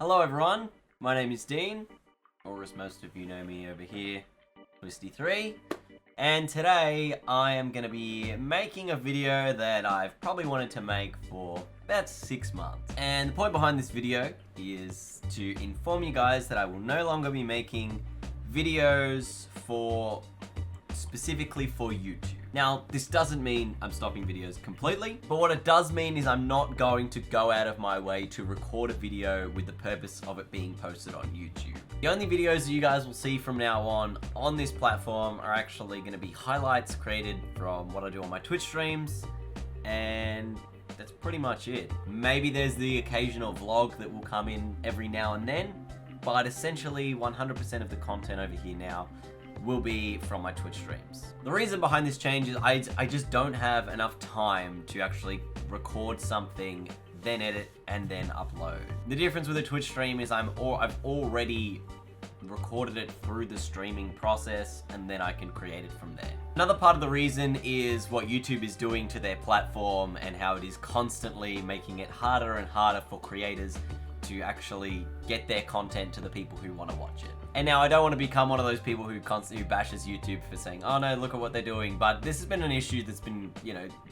Hello everyone, my name is Dean, or as most of you know me over here, Twisty3, and today I am going to be making a video that I've probably wanted to make for about 6 months. And the point behind this video is to inform you guys that I will no longer be making videos specifically for YouTube. Now, this doesn't mean I'm stopping videos completely, but what it does mean is I'm not going to go out of my way to record a video with the purpose of it being posted on YouTube. The only videos that you guys will see from now on this platform are actually going to be highlights created from what I do on my Twitch streams, and that's pretty much it. Maybe there's the occasional vlog that will come in every now and then, but essentially 100% of the content over here now will be from my Twitch streams. The reason behind this change is I just don't have enough time to actually record something, then edit, and then upload. The difference with a Twitch stream is I've already recorded it through the streaming process, and then I can create it from there. Another part of the reason is what YouTube is doing to their platform and how it is constantly making it harder and harder for creators to actually get their content to the people who want to watch it. And now I don't want to become one of those people who constantly bashes YouTube for saying, oh no, look at what they're doing. But this has been an issue that's been,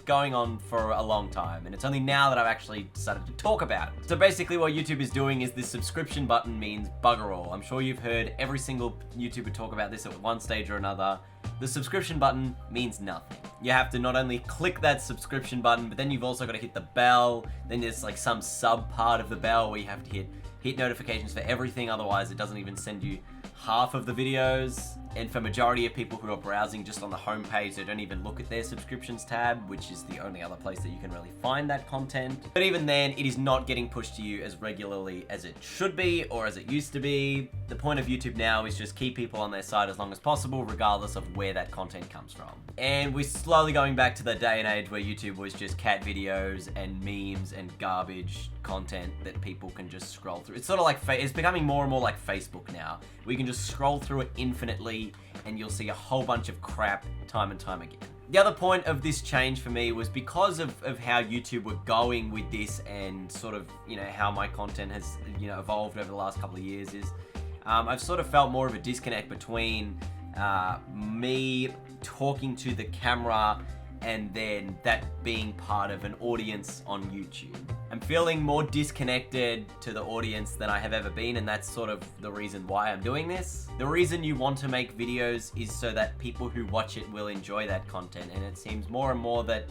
going on for a long time. And it's only now that I've actually decided to talk about it. So basically what YouTube is doing is this subscription button means bugger all. I'm sure you've heard every single YouTuber talk about this at one stage or another. The subscription button means nothing. You have to not only click that subscription button, but then you've also got to hit the bell. Then there's like some sub part of the bell where you have to hit notifications for everything, otherwise it doesn't even send you half of the videos. And for majority of people who are browsing just on the homepage, they don't even look at their subscriptions tab, which is the only other place that you can really find that content. But even then, it is not getting pushed to you as regularly as it should be or as it used to be. The point of YouTube now is just keep people on their side as long as possible, regardless of where that content comes from. And we're slowly going back to the day and age where YouTube was just cat videos and memes and garbage content that people can just scroll through. It's sort of like, it's becoming more and more like Facebook now. We can just scroll through it infinitely and you'll see a whole bunch of crap time and time again. The other point of this change for me was because of how YouTube were going with this and sort of, how my content has, evolved over the last couple of years is I've sort of felt more of a disconnect between me talking to the camera and then that being part of an audience on YouTube. I'm feeling more disconnected to the audience than I have ever been, and that's sort of the reason why I'm doing this. The reason you want to make videos is so that people who watch it will enjoy that content, and it seems more and more that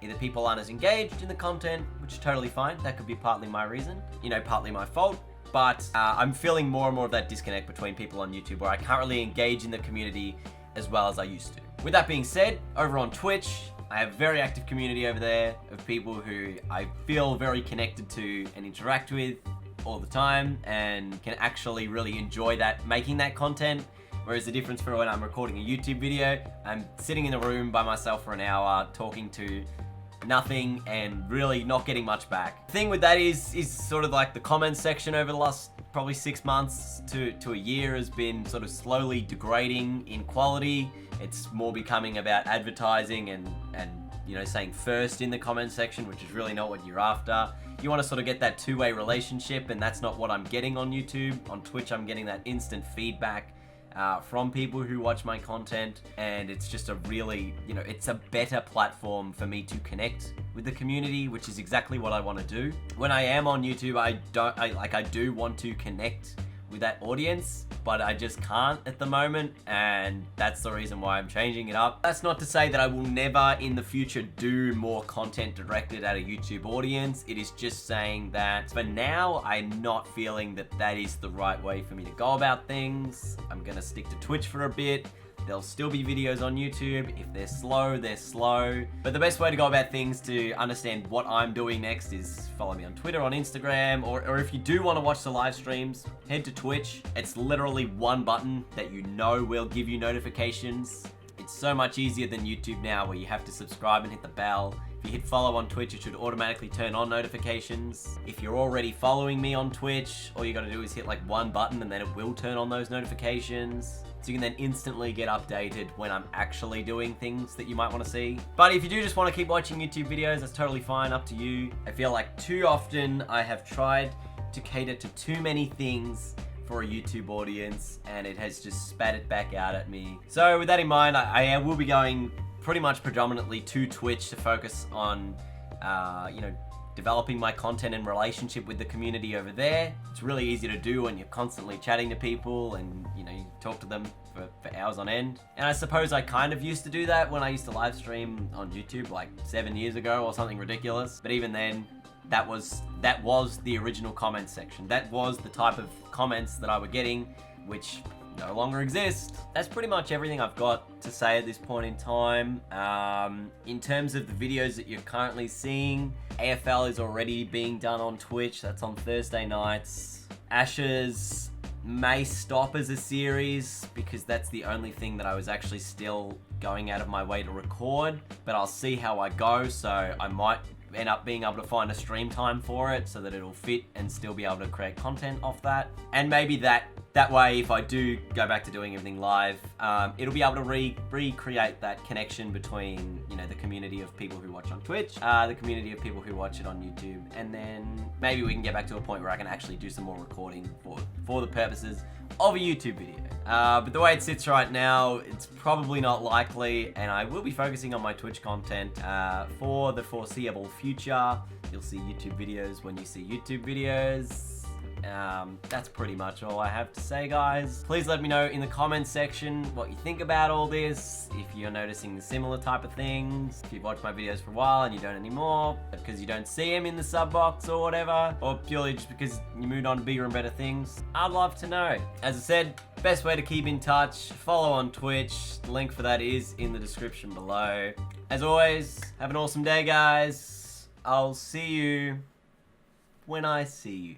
either people aren't as engaged in the content, which is totally fine. That could be partly my reason, partly my fault. But I'm feeling more and more of that disconnect between people on YouTube where I can't really engage in the community as well as I used to. With that being said, over on Twitch, I have a very active community over there of people who I feel very connected to and interact with all the time and can actually really enjoy making that content. Whereas the difference for when I'm recording a YouTube video, I'm sitting in a room by myself for an hour talking to nothing and really not getting much back. The thing with that is sort of like the comments section over the last probably 6 months to a year has been sort of slowly degrading in quality. It's more becoming about advertising and saying first in the comment section, which is really not what you're after. You want to sort of get that two-way relationship, and that's not what I'm getting on YouTube. On Twitch, I'm getting that instant feedback from people who watch my content, and it's just a really, it's a better platform for me to connect with the community, which is exactly what I want to do. When I am on YouTube, I do want to connect with that audience, but I just can't at the moment, and that's the reason why I'm changing it up. That's not to say that I will never in the future do more content directed at a YouTube audience. It is just saying that for now, I'm not feeling that is the right way for me to go about things. I'm gonna stick to Twitch for a bit. There'll still be videos on YouTube. If they're slow, they're slow. But the best way to go about things to understand what I'm doing next is follow me on Twitter, on Instagram, or if you do want to watch the live streams, head to Twitch. It's literally one button that will give you notifications. It's so much easier than YouTube now where you have to subscribe and hit the bell. If you hit follow on Twitch, it should automatically turn on notifications. If you're already following me on Twitch, all you gotta do is hit like one button and then it will turn on those notifications. So you can then instantly get updated when I'm actually doing things that you might want to see. But if you do just want to keep watching YouTube videos, that's totally fine, up to you. I feel like too often I have tried to cater to too many things for a YouTube audience, and it has just spat it back out at me. So with that in mind, I will be going pretty much predominantly to Twitch to focus on, developing my content and relationship with the community over there. It's really easy to do when you're constantly chatting to people and, you talk to them for hours on end. And I suppose I kind of used to do that when I used to live stream on YouTube like 7 years ago or something ridiculous. But even then, that was the original comment section. That was the type of comments that I were getting, which no longer exist. That's pretty much everything I've got to say at this point in time. In terms of the videos that you're currently seeing, AFL is already being done on Twitch. That's on Thursday nights. Ashes may stop as a series because that's the only thing that I was actually still going out of my way to record, but I'll see how I go. So I might end up being able to find a stream time for it so that it'll fit and still be able to create content off that. And maybe that way, if I do go back to doing everything live, it'll be able to recreate that connection between, the community of people who watch on Twitch, the community of people who watch it on YouTube, and then maybe we can get back to a point where I can actually do some more recording for the purposes of a YouTube video. But the way it sits right now, it's probably not likely, and I will be focusing on my Twitch content for the foreseeable future. You'll see YouTube videos when you see YouTube videos. That's pretty much all I have to say, guys. Please let me know in the comments section what you think about all this, if you're noticing the similar type of things, if you've watched my videos for a while and you don't anymore, because you don't see them in the sub box or whatever, or purely just because you moved on to bigger and better things. I'd love to know. As I said, best way to keep in touch, follow on Twitch. The link for that is in the description below. As always, have an awesome day, guys. I'll see you when I see you.